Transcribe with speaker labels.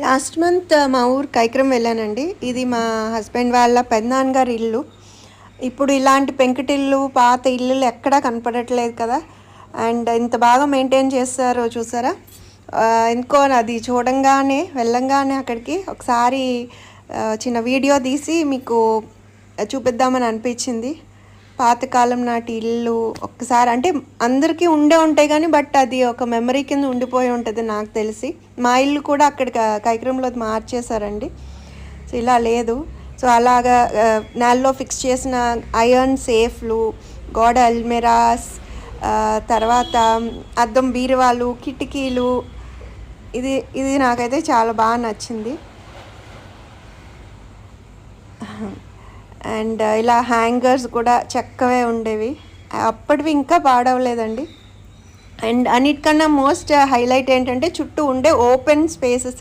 Speaker 1: Last month మా ఊరు కైక్రం వెళ్ళానండి. ఇది మా హస్బెండ్ వాళ్ళ పెదనాన్నగారి ఇల్లు. ఇప్పుడు ఇలాంటి పెంకుటిల్లు, పాత ఇల్లులు ఎక్కడా కనపడట్లేదు కదా! అండ్ ఇంత బాగా మెయింటైన్ చేస్తారో చూసారా? ఎందుకో అది చూడంగానే వెళ్ళంగానే అక్కడికి ఒకసారి చిన్న వీడియో తీసి మీకు చూపిద్దామని అనిపించింది. పాతకాలం నాటి ఇల్లు ఒక్కసారి అంటే అందరికీ ఉండే ఉంటాయి కానీ బట్ అది ఒక మెమరీ కింద ఉండిపోయి ఉంటుంది నాకు తెలిసి. మా ఇల్లు కూడా అక్కడ కైక్రంలో మార్చేశారండి. సో ఇలా లేదు. సో అలాగా నేలలో ఫిక్స్ చేసిన ఐరన్ సేఫ్లు, గోడ అల్మెరాస్, తర్వాత అద్దం బీరువాలు, కిటికీలు, ఇది ఇది నాకైతే చాలా బాగా నచ్చింది. అండ్ ఇలా హ్యాంగర్స్ కూడా చక్కవే ఉండేవి, అప్పటివి ఇంకా పాడవలేదండి. అండ్ అన్నిటికన్నా మోస్ట్ హైలైట్ ఏంటంటే చుట్టూ ఉండే ఓపెన్ స్పేసెస్